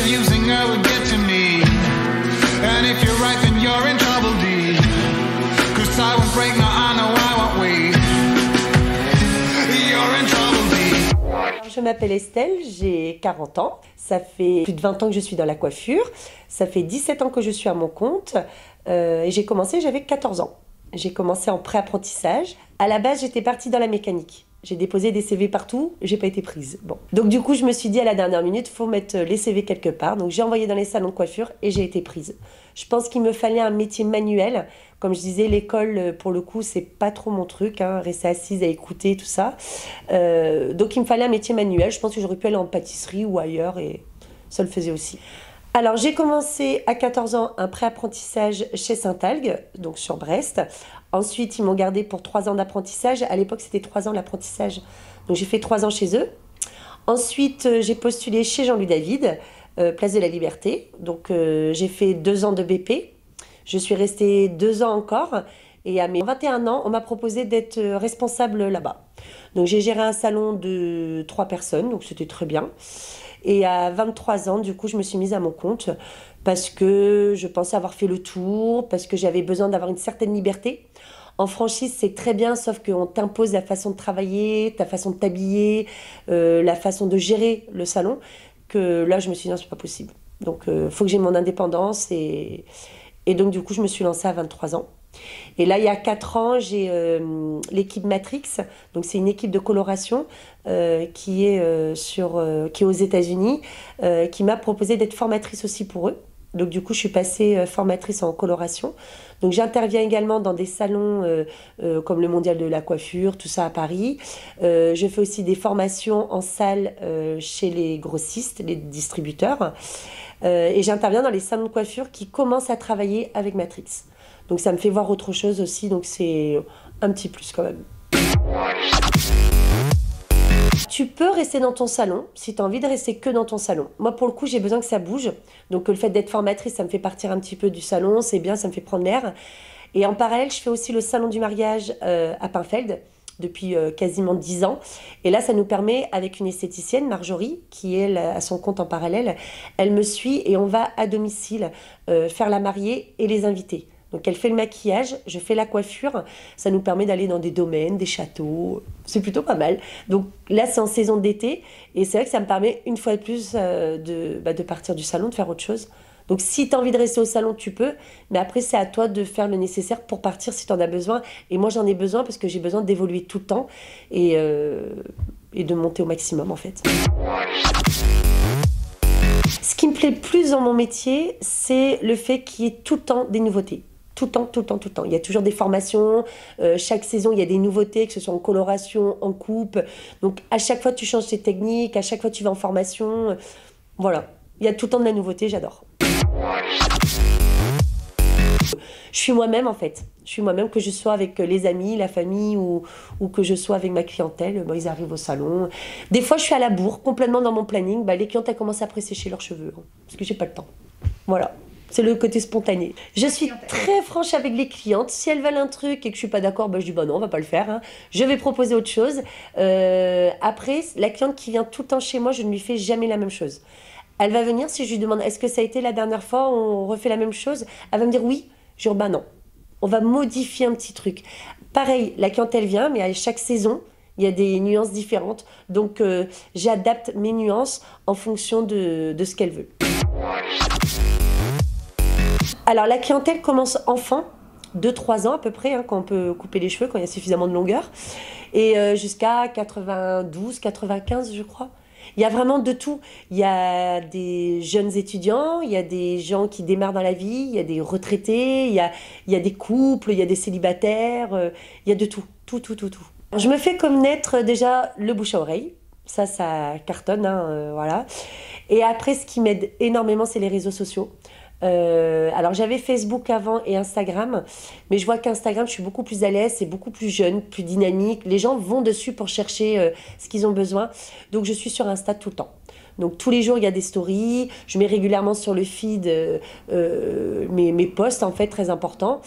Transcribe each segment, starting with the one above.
using her would get to me. And if you're right, then you're in trouble, D. 'Cause I won't break, no, I know I won't wait. You're in trouble, D. Je m'appelle Estelle, j'ai 40 ans. Ça fait plus de 20 ans que je suis dans la coiffure. Ça fait 17 ans que je suis à mon compte. Et j'ai commencé, j'avais 14 ans. J'ai commencé en pré-apprentissage. À la base, j'étais partie dans la mécanique. J'ai déposé des CV partout, j'ai pas été prise. Bon. Donc du coup, je me suis dit à la dernière minute, faut mettre les CV quelque part. Donc j'ai envoyé dans les salons de coiffure et j'ai été prise. Je pense qu'il me fallait un métier manuel. Comme je disais, l'école, pour le coup, c'est pas trop mon truc, hein, rester assise à écouter, tout ça. Donc il me fallait un métier manuel. Je pense que j'aurais pu aller en pâtisserie ou ailleurs et ça le faisait aussi. Alors j'ai commencé à 14 ans un pré-apprentissage chez Saint-Algue, donc sur Brest. Ensuite, ils m'ont gardé pour 3 ans d'apprentissage. À l'époque, c'était 3 ans l'apprentissage. Donc j'ai fait 3 ans chez eux. Ensuite, j'ai postulé chez Jean-Louis David, Place de la Liberté. Donc j'ai fait 2 ans de BP. Je suis restée 2 ans encore. Et à mes 21 ans, on m'a proposé d'être responsable là-bas. Donc j'ai géré un salon de 3 personnes, donc c'était très bien. Et à 23 ans, du coup, je me suis mise à mon compte parce que je pensais avoir fait le tour, parce que j'avais besoin d'avoir une certaine liberté. En franchise, c'est très bien, sauf qu'on t'impose la façon de travailler, ta façon de t'habiller, la façon de gérer le salon, que là, je me suis dit non, c'est pas possible. Donc, faut que j'ai mon indépendance et donc, du coup, je me suis lancée à 23 ans. Et là, il y a 4 ans, j'ai l'équipe Matrix. Donc, c'est une équipe de coloration qui est aux États-Unis, qui m'a proposé d'être formatrice aussi pour eux. Donc, du coup, je suis passée formatrice en coloration. Donc, j'interviens également dans des salons comme le Mondial de la coiffure, tout ça à Paris. Je fais aussi des formations en salle chez les grossistes, les distributeurs. Et j'interviens dans les salons de coiffure qui commencent à travailler avec Matrix. Donc ça me fait voir autre chose aussi, donc c'est un petit plus quand même. Tu peux rester dans ton salon si tu as envie de rester que dans ton salon. Moi pour le coup j'ai besoin que ça bouge, donc le fait d'être formatrice ça me fait partir un petit peu du salon, c'est bien, ça me fait prendre l'air. Et en parallèle je fais aussi le salon du mariage à Pinfeld depuis quasiment 10 ans. Et là, ça nous permet, avec une esthéticienne, Marjorie, qui elle a son compte en parallèle, elle me suit et on va à domicile faire la mariée et les invités. Donc elle fait le maquillage, je fais la coiffure, ça nous permet d'aller dans des domaines, des châteaux, c'est plutôt pas mal. Donc là c'est en saison d'été et c'est vrai que ça me permet une fois de plus de partir du salon, de faire autre chose. Donc si tu as envie de rester au salon, tu peux, mais après c'est à toi de faire le nécessaire pour partir si tu en as besoin. Et moi j'en ai besoin parce que j'ai besoin d'évoluer tout le temps et de monter au maximum en fait. Ce qui me plaît le plus dans mon métier, c'est le fait qu'il y ait tout le temps des nouveautés. Tout le temps, tout le temps, tout le temps. Il y a toujours des formations, chaque saison il y a des nouveautés, que ce soit en coloration, en coupe. Donc à chaque fois tu changes tes techniques, à chaque fois tu vas en formation. Voilà, il y a tout le temps de la nouveauté, j'adore. Je suis moi-même en fait. Je suis moi-même, que je sois avec les amis, la famille ou que je sois avec ma clientèle. Bon, ils arrivent au salon. Des fois je suis à la bourre, complètement dans mon planning. Les clientes elles commencent à présécher leurs cheveux parce que j'ai pas le temps. Voilà. C'est le côté spontané. Je suis très franche avec les clientes. Si elles veulent un truc et que je suis pas d'accord, je dis non, on va pas le faire. Hein. Je vais proposer autre chose. Après, la cliente qui vient tout le temps chez moi, je ne lui fais jamais la même chose. Elle va venir, si je lui demande est-ce que ça a été la dernière fois, on refait la même chose, elle va me dire oui. Je dis non. On va modifier un petit truc. Pareil, la clientèle vient, mais à chaque saison, il y a des nuances différentes. Donc, j'adapte mes nuances en fonction de ce qu'elle veut. Alors, la clientèle commence enfant, 2-3 ans à peu près, hein, quand on peut couper les cheveux, quand il y a suffisamment de longueur. Et jusqu'à 92, 95, je crois. Il y a vraiment de tout. Il y a des jeunes étudiants, il y a des gens qui démarrent dans la vie, il y a des retraités, il y a des couples, il y a des célibataires, il y a de tout, tout. Je me fais connaître déjà le bouche à oreille. Ça cartonne, hein, voilà. Et après, ce qui m'aide énormément, c'est les réseaux sociaux. Alors j'avais Facebook avant et Instagram, mais je vois qu'Instagram je suis beaucoup plus à l'aise, c'est beaucoup plus jeune, plus dynamique, les gens vont dessus pour chercher ce qu'ils ont besoin, donc je suis sur Insta tout le temps. Donc tous les jours il y a des stories, je mets régulièrement sur le feed mes posts en fait très importants.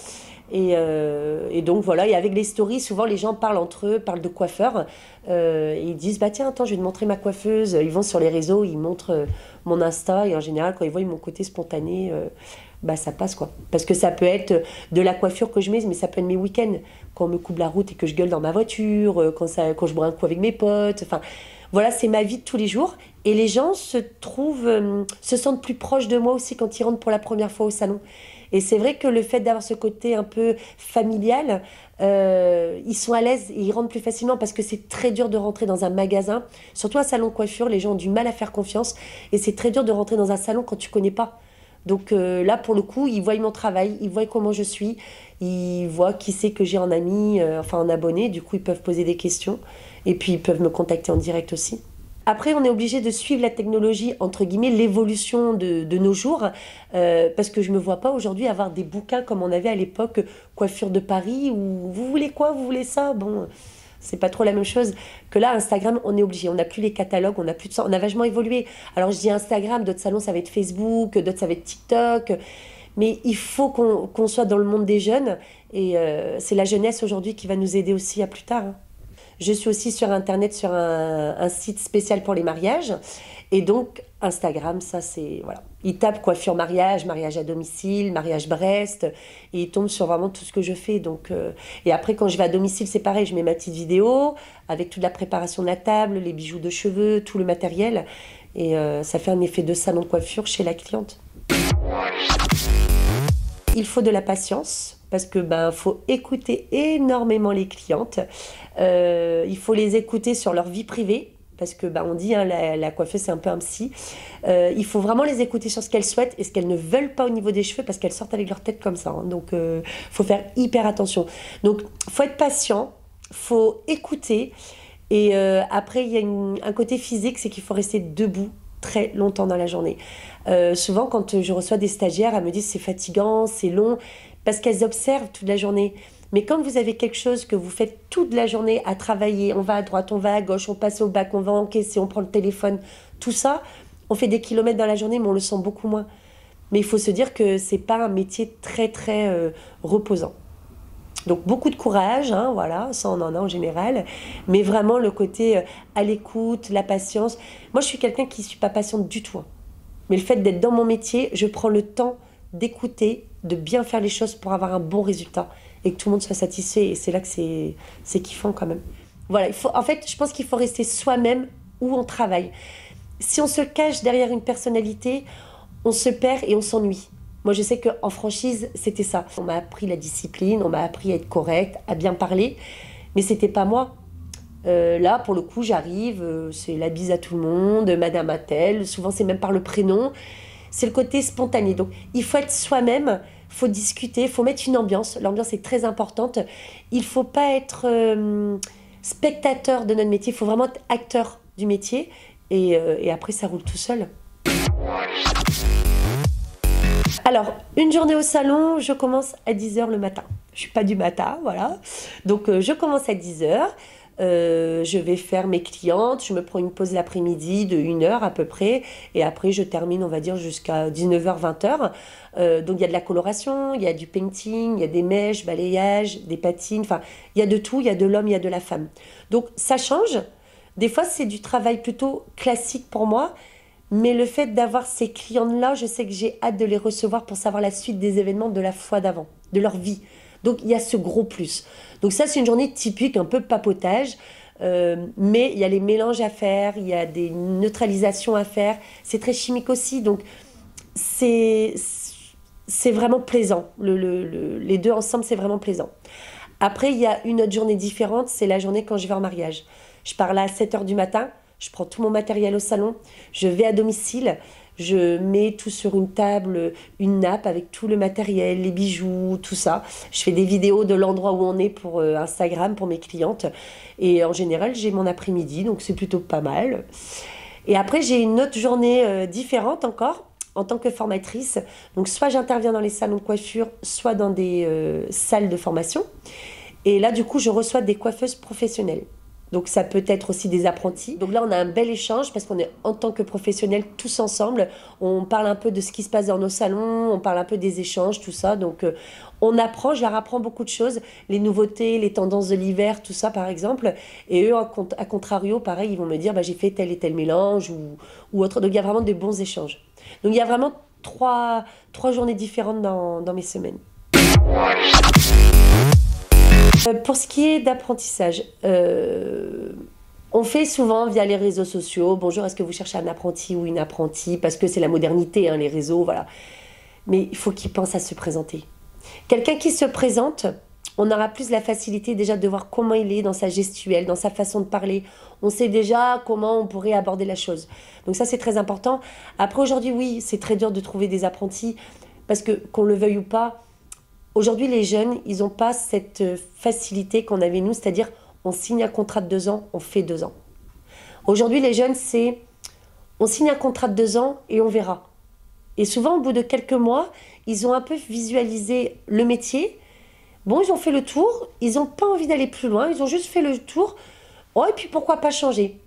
Et donc voilà, et avec les stories, souvent les gens parlent entre eux, parlent de coiffeurs. Et ils disent, bah tiens, attends, je vais te montrer ma coiffeuse. Ils vont sur les réseaux, ils montrent mon Insta. Et en général, quand ils voient mon côté spontané, bah ça passe quoi. Parce que ça peut être de la coiffure que je mets, mais ça peut être mes week-ends. Quand on me coupe la route et que je gueule dans ma voiture, quand je bois un coup avec mes potes. Enfin, voilà, c'est ma vie de tous les jours. Et les gens se sentent plus proches de moi aussi quand ils rentrent pour la première fois au salon. Et c'est vrai que le fait d'avoir ce côté un peu familial, ils sont à l'aise et ils rentrent plus facilement parce que c'est très dur de rentrer dans un magasin. Surtout un salon de coiffure, les gens ont du mal à faire confiance. Et c'est très dur de rentrer dans un salon quand tu connais pas. Donc là, pour le coup, ils voient mon travail, ils voient comment je suis, ils voient qui c'est que j'ai en ami, enfin en abonné. Du coup, ils peuvent poser des questions et puis ils peuvent me contacter en direct aussi. Après, on est obligé de suivre la technologie, entre guillemets, l'évolution de nos jours, parce que je ne me vois pas aujourd'hui avoir des bouquins comme on avait à l'époque, Coiffure de Paris, ou vous voulez quoi, vous voulez ça, bon, c'est pas trop la même chose que là. Instagram, on est obligé, on n'a plus les catalogues, on n'a plus de ça, on a vachement évolué. Alors je dis Instagram, d'autres salons ça va être Facebook, d'autres ça va être TikTok, mais il faut qu'on soit dans le monde des jeunes, et c'est la jeunesse aujourd'hui qui va nous aider aussi à plus tard, hein. Je suis aussi sur Internet, sur un site spécial pour les mariages. Et donc, Instagram, ça c'est... Voilà. Ils tapent coiffure mariage, mariage à domicile, mariage Brest. Et ils tombent sur vraiment tout ce que je fais. Donc, et après, quand je vais à domicile, c'est pareil. Je mets ma petite vidéo avec toute la préparation de la table, les bijoux de cheveux, tout le matériel. Et ça fait un effet de salon de coiffure chez la cliente. Il faut de la patience parce que faut écouter énormément les clientes. Il faut les écouter sur leur vie privée parce que on dit la coiffeuse c'est un peu un psy. Il faut vraiment les écouter sur ce qu'elles souhaitent et ce qu'elles ne veulent pas au niveau des cheveux parce qu'elles sortent avec leur tête comme ça, hein. Donc faut faire hyper attention. Donc faut être patient, faut écouter et après il y a un côté physique, c'est qu'il faut rester debout très longtemps dans la journée. Souvent quand je reçois des stagiaires, elles me disent c'est fatigant, c'est long, parce qu'elles observent toute la journée. Mais quand vous avez quelque chose que vous faites toute la journée à travailler, on va à droite, on va à gauche, on passe au bac, on va encaisser, on prend le téléphone, tout ça, on fait des kilomètres dans la journée, mais on le sent beaucoup moins. Mais il faut se dire que c'est pas un métier très très reposant. Donc beaucoup de courage, hein, voilà, ça on en a en général, mais vraiment le côté à l'écoute, la patience. Moi je suis quelqu'un qui ne suis pas patiente du tout, hein. Mais le fait d'être dans mon métier, je prends le temps d'écouter, de bien faire les choses pour avoir un bon résultat et que tout le monde soit satisfait. Et c'est là que c'est kiffant quand même. Voilà, en fait, je pense qu'il faut rester soi-même où on travaille. Si on se cache derrière une personnalité, on se perd et on s'ennuie. Moi, je sais qu'en franchise, c'était ça. On m'a appris la discipline, on m'a appris à être correcte, à bien parler, mais c'était pas moi. Là, pour le coup, j'arrive, c'est la bise à tout le monde, Madame Attel, souvent c'est même par le prénom. C'est le côté spontané. Donc, il faut être soi-même, il faut discuter, il faut mettre une ambiance. L'ambiance est très importante. Il ne faut pas être spectateur de notre métier, il faut vraiment être acteur du métier. Et après, ça roule tout seul. Alors, une journée au salon, je commence à 10h le matin. Je ne suis pas du matin, voilà. Donc, je commence à 10h. Je vais faire mes clientes, je me prends une pause l'après-midi de 1h à peu près, et après je termine, on va dire, jusqu'à 19h, 20h. Donc il y a de la coloration, il y a du painting, il y a des mèches, balayage, des patines, enfin il y a de tout, il y a de l'homme, il y a de la femme. Donc ça change. Des fois c'est du travail plutôt classique pour moi, mais le fait d'avoir ces clientes-là, je sais que j'ai hâte de les recevoir pour savoir la suite des événements de la fois d'avant, de leur vie. Donc il y a ce gros plus. Donc ça c'est une journée typique, un peu papotage, mais il y a les mélanges à faire, il y a des neutralisations à faire, c'est très chimique aussi, donc c'est vraiment plaisant. Les deux ensemble c'est vraiment plaisant. Après il y a une autre journée différente, c'est la journée quand je vais en mariage. Je pars là à 7h du matin, je prends tout mon matériel au salon, je vais à domicile, je mets tout sur une table, une nappe avec tout le matériel, les bijoux, tout ça. Je fais des vidéos de l'endroit où on est pour Instagram, pour mes clientes. Et en général, j'ai mon après-midi, donc c'est plutôt pas mal. Et après, j'ai une autre journée différente encore, en tant que formatrice. Donc soit j'interviens dans les salons de coiffure, soit dans des salles de formation. Et là, du coup, je reçois des coiffeuses professionnelles Donc ça peut être aussi des apprentis. Donc là, on a un bel échange parce qu'on est en tant que professionnels tous ensemble. On parle un peu de ce qui se passe dans nos salons, on parle un peu des échanges, tout ça. Donc on apprend, je leur apprends beaucoup de choses. Les nouveautés, les tendances de l'hiver, tout ça par exemple. Et eux, à contrario, pareil, ils vont me dire j'ai fait tel et tel mélange ou autre. Donc il y a vraiment des bons échanges. Donc il y a vraiment trois journées différentes dans mes semaines. Pour ce qui est d'apprentissage, on fait souvent via les réseaux sociaux. Bonjour, est-ce que vous cherchez un apprenti ou une apprentie? Parce que c'est la modernité, hein, les réseaux, voilà. Mais il faut qu'ils pensent à se présenter. Quelqu'un qui se présente, on aura plus la facilité déjà de voir comment il est dans sa gestuelle, dans sa façon de parler. On sait déjà comment on pourrait aborder la chose. Donc ça, c'est très important. Après, aujourd'hui, oui, c'est très dur de trouver des apprentis parce que, qu'on le veuille ou pas, aujourd'hui, les jeunes, ils n'ont pas cette facilité qu'on avait nous, c'est-à-dire on signe un contrat de 2 ans, on fait 2 ans. Aujourd'hui, les jeunes, c'est on signe un contrat de 2 ans et on verra. Et souvent, au bout de quelques mois, ils ont un peu visualisé le métier. Bon, ils ont fait le tour, ils n'ont pas envie d'aller plus loin, ils ont juste fait le tour. Oh, et puis pourquoi pas changer?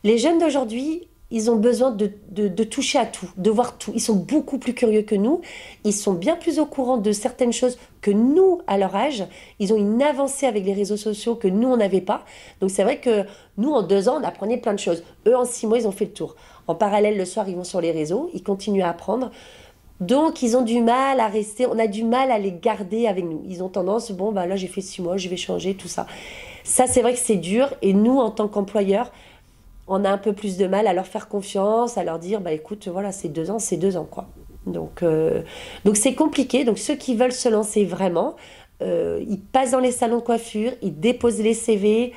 Les jeunes d'aujourd'hui, ils ont besoin de toucher à tout, de voir tout. Ils sont beaucoup plus curieux que nous. Ils sont bien plus au courant de certaines choses que nous, à leur âge. Ils ont une avancée avec les réseaux sociaux que nous, on n'avait pas. Donc c'est vrai que nous, en 2 ans, on apprenait plein de choses. Eux, en 6 mois, ils ont fait le tour. En parallèle, le soir, ils vont sur les réseaux. Ils continuent à apprendre. Donc, ils ont du mal à rester. On a du mal à les garder avec nous. Ils ont tendance, bon, là, j'ai fait 6 mois, je vais changer, tout ça. Ça, c'est vrai que c'est dur. Et nous, en tant qu'employeurs, on a un peu plus de mal à leur faire confiance, à leur dire, écoute, voilà, c'est 2 ans, c'est 2 ans, quoi. Donc c'est compliqué. Donc, ceux qui veulent se lancer vraiment, ils passent dans les salons de coiffure, ils déposent les CV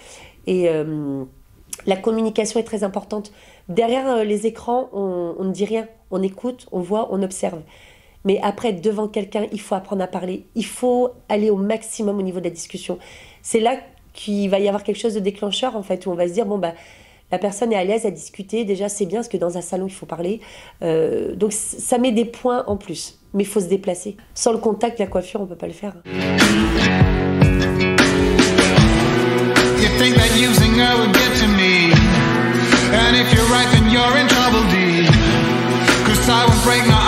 et la communication est très importante. Derrière les écrans, on ne dit rien. On écoute, on voit, on observe. Mais après, devant quelqu'un, il faut apprendre à parler. Il faut aller au maximum au niveau de la discussion. C'est là qu'il va y avoir quelque chose de déclencheur, en fait, où on va se dire, la personne est à l'aise à discuter. Déjà, c'est bien, parce que dans un salon, il faut parler. Donc, ça met des points en plus. Mais il faut se déplacer. Sans le contact, la coiffure, on ne peut pas le faire. You think that using her would get to me? And if you're right, then you're in trouble, D. 'Cause I won't break no